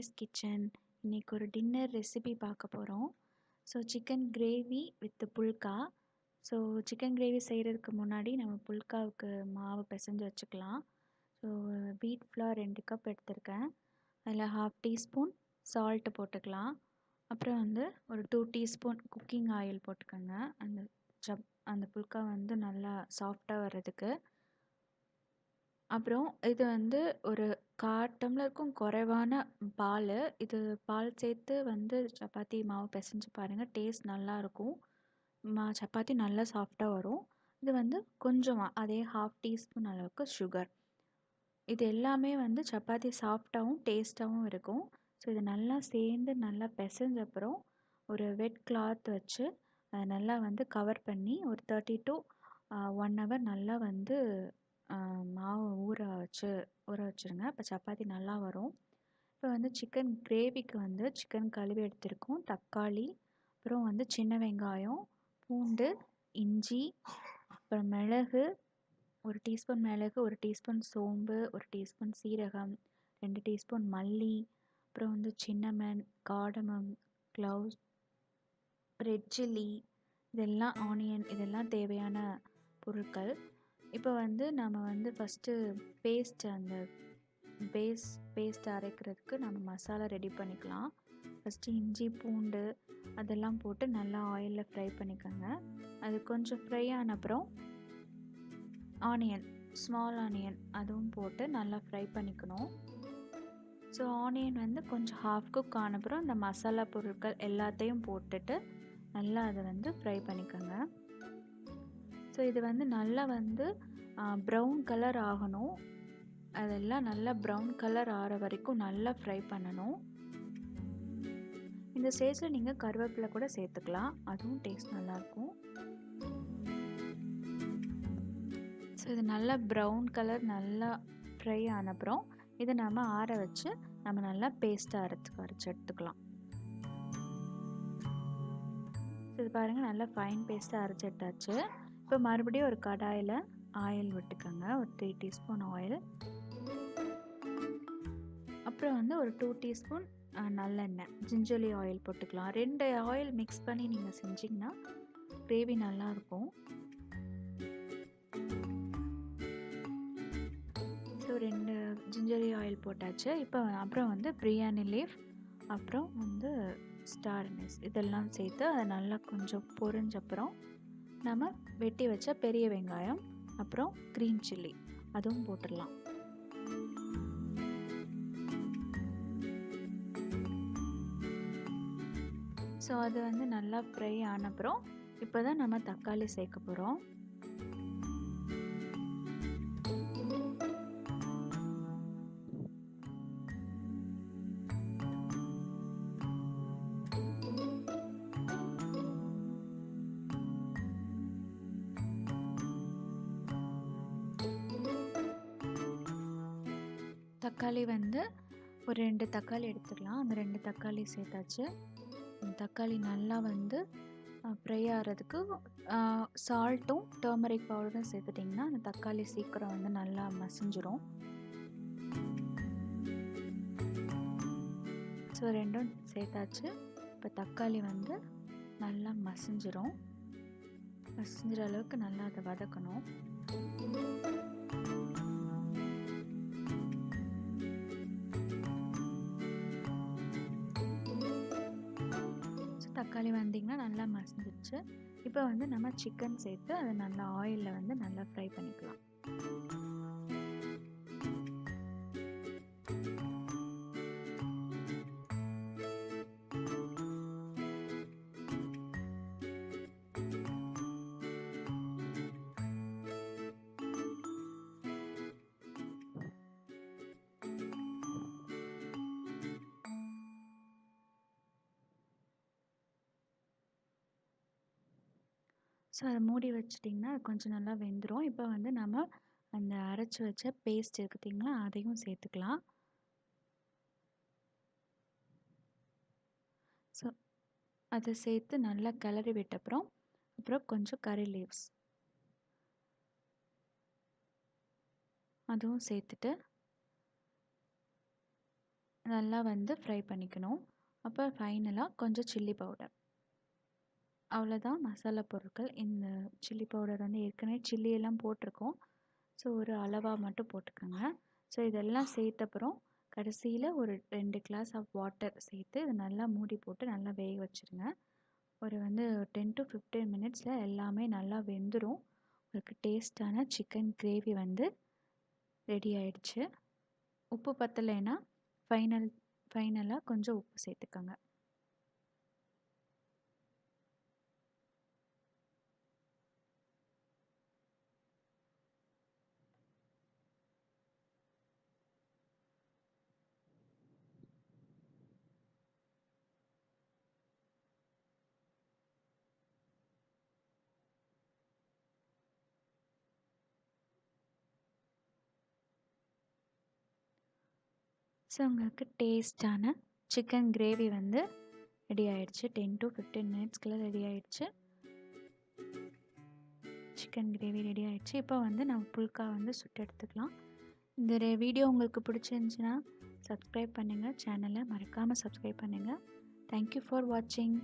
Rami's kitchen. இன்னைக்கு ஒரு dinner recipe பார்க்க போகிறோம். So chicken gravy with phulka. So chicken gravy செய்கிறதுக்கு முன்னாடி நம்ம புல்காவுக்கு மாவு பிசைஞ்சு வச்சுக்கலாம். ஸோ வீட் ஃப்ளார் 2 கப் எடுத்திருக்கேன். அதில் 1/2 டீஸ்பூன் சால்ட்டு போட்டுக்கலாம். அப்புறம் வந்து ஒரு 2 டீஸ்பூன் குக்கிங் ஆயில் போட்டுக்கோங்க. அந்த புல்கா வந்து நல்லா சாஃப்டாக வர்றதுக்கு. அப்புறம் இது வந்து ஒரு 1/4 டம்ளருக்கும் குறைவான பால். இது பால் சேர்த்து வந்து சப்பாத்தி மாவு பிசைஞ்சு பாருங்கள், டேஸ்ட் நல்லாயிருக்கும். சப்பாத்தி நல்லா சாஃப்டாக வரும். இது வந்து கொஞ்சமாக அதே 1/2 டீஸ்பூன் அளவுக்கு சுகர். இது எல்லாமே வந்து சப்பாத்தி சாஃப்டாகவும் டேஸ்ட்டாகவும் இருக்கும். ஸோ இது நல்லா சேர்ந்து நல்லா பிசைஞ்சப்புறம் ஒரு வெட் கிளாத் வச்சு அதை நல்லா வந்து கவர் பண்ணி ஒரு 30 to 1 hour நல்லா வந்து மாவு ஊற வச்சுருங்க. இப்போ சப்பாத்தி நல்லா வரும். இப்போ வந்து சிக்கன் கிரேவிக்கு வந்து சிக்கன் கழுவி எடுத்திருக்கோம். தக்காளி, அப்புறம் வந்து சின்ன வெங்காயம், பூண்டு, இஞ்சி, அப்புறம் மிளகு, 1 டீஸ்பூன் மிளகு, 1 டீஸ்பூன் சோம்பு, 1 டீஸ்பூன் சீரகம், 2 டீஸ்பூன் மல்லி, அப்புறம் வந்து cinnamon, cardamom, gloves, red chilli, இதெல்லாம் ஆனியன், இதெல்லாம் தேவையான பொருட்கள். இப்போ வந்து நம்ம வந்து ஃபஸ்ட்டு அந்த பேஸ்ட் அரைக்கிறதுக்கு நம்ம மசாலா ரெடி பண்ணிக்கலாம். ஃபஸ்ட்டு இஞ்சி, பூண்டு அதெல்லாம் போட்டு நல்லா ஆயிலில் ஃப்ரை பண்ணிக்கோங்க. அது கொஞ்சம் ஃப்ரை ஆன அப்புறம் ஆனியன், ஸ்மால் ஆனியன் அதுவும் போட்டு நல்லா ஃப்ரை பண்ணிக்கணும். ஸோ ஆனியன் வந்து கொஞ்சம் ஹாஃப் குக் ஆன அப்புறம் இந்த மசாலா பொருட்கள் எல்லாத்தையும் போட்டுட்டு நல்லா அதை வந்து ஃப்ரை பண்ணிக்கோங்க. ஸோ இது வந்து நல்லா வந்து ப்ரௌன் கலர் ஆகணும். அதெல்லாம் நல்லா ப்ரௌன் கலர் ஆகிற வரைக்கும் நல்லா ஃப்ரை பண்ணணும். இந்த ஸ்டேஜில் நீங்கள் கருவேப்பிலை கூட சேர்த்துக்கலாம், அதுவும் டேஸ்ட் நல்லாயிருக்கும். ஸோ இது நல்லா ப்ரௌன் கலர் நல்லா ஃப்ரை ஆன அப்புறம் இதை நம்ம ஆற வச்சு நம்ம நல்லா பேஸ்ட்டாக அரைச்சி எடுத்துக்கலாம். ஸோ இது பாருங்கள், நல்லா ஃபைன் பேஸ்ட்டாக அரைச்சி எடுத்தாச்சு. இப்போ மறுபடியும் ஒரு கடாயில் ஆயில் விட்டுக்கோங்க, ஒரு 3 டீஸ்பூன் ஆயில். அப்புறம் வந்து ஒரு 2 டீஸ்பூன் நல்லெண்ணெய், ஜிஞ்சர்லி ஆயில் போட்டுக்கலாம். 2 ஆயில் மிக்ஸ் பண்ணி நீங்கள் செஞ்சிங்கன்னா கிரேவி நல்லாயிருக்கும். ஸோ 2 ஜிஞ்சர்லி ஆயில் போட்டாச்சு. இப்போ அப்புறம் வந்து பிரியாணி லீஃப், அப்புறம் வந்து ஸ்டார் அனீஸ் இதெல்லாம் சேர்த்து அதை நல்லா கொஞ்சம் பொரிஞ்சப்புறம் நம்ம வெட்டி வச்ச பெரிய வெங்காயம், அப்புறம் க்ரீன் சில்லி அதுவும் போட்டுடலாம். ஸோ அது வந்து நல்லா ஃப்ரை ஆன அப்புறம் இப்போ தான் நம்ம தக்காளி சேர்க்க போகிறோம். தக்காளி வந்து ஒரு 2 தக்காளி எடுத்துக்கலாம். அந்த 2 தக்காளி சேர்த்தாச்சு. தக்காளி நல்லா வந்து ஃப்ரை ஆகிறதுக்கு சால்ட்டும் டர்மரிக் பவுடரும் சேர்த்துட்டிங்கன்னா அந்த தக்காளி சீக்கிரம் வந்து நல்லா மசிஞ்சிரும். ஸோ 2ம் சேர்த்தாச்சு. இப்போ தக்காளி வந்து நல்லா மசிஞ்சிற அளவுக்கு நல்லா அதை வதக்கணும். தக்காளி வந்திங்கன்னா நல்லா மசிஞ்சிடுச்சு. இப்போ வந்து நம்ம சிக்கன் சேர்த்து அதை நல்லா ஆயிலில் வந்து நல்லா ஃப்ரை பண்ணிக்கலாம். ஸோ அதை மூடி வச்சிட்டிங்கன்னா அது கொஞ்சம் நல்லா வெந்துடும். இப்போ வந்து நம்ம அந்த அரைச்சி வச்ச பேஸ்ட் இருக்குத்திங்களா, அதையும் சேர்த்துக்கலாம். ஸோ அதை சேர்த்து நல்லா கிளறி விட்டப்புறம் அப்புறம் கொஞ்சம் கறி லீவ்ஸ் அதுவும் சேர்த்துட்டு நல்லா வந்து ஃப்ரை பண்ணிக்கணும். அப்போ ஃபைனலாக கொஞ்சம் சில்லி பவுடர். அவ்வளோதான் மசாலா பொருட்கள். இந்த சில்லி பவுடர் வந்து ஏற்கனவே சில்லியெல்லாம் போட்டிருக்கோம். ஸோ ஒரு அளவாக மட்டும் போட்டுக்கோங்க. ஸோ இதெல்லாம் சேர்த்தப்புறம் கடைசியில் ஒரு 2 கிளாஸ் ஆஃப் வாட்டர் சேர்த்து இதை நல்லா மூடி போட்டு நல்லா வேக வச்சுருங்க. ஒரு வந்து 10 to 15 மினிட்ஸில் எல்லாமே நல்லா வெந்துடும். உங்களுக்கு டேஸ்டான சிக்கன் கிரேவி வந்து ரெடி ஆயிடுச்சு. உப்பு பத்தலைன்னா ஃபைனலாக கொஞ்சம் உப்பு சேர்த்துக்கோங்க. ஸோ உங்களுக்கு டேஸ்டான சிக்கன் கிரேவி வந்து ரெடி ஆயிடுச்சு. 10 to 15 மினிட்ஸ்க்குள்ளே ரெடி ஆயிடுச்சு. சிக்கன் கிரேவி ரெடி ஆயிடுச்சு. இப்போ வந்து நம்ம புல்கா வந்து சுட்டு எடுத்துக்கலாம். இந்த வீடியோ உங்களுக்கு பிடிச்சிருந்துச்சுன்னா சப்ஸ்கிரைப் பண்ணுங்கள். சேனலை மறக்காமல் சப்ஸ்கிரைப் பண்ணுங்கள். தேங்க்யூ ஃபார் வாட்சிங்.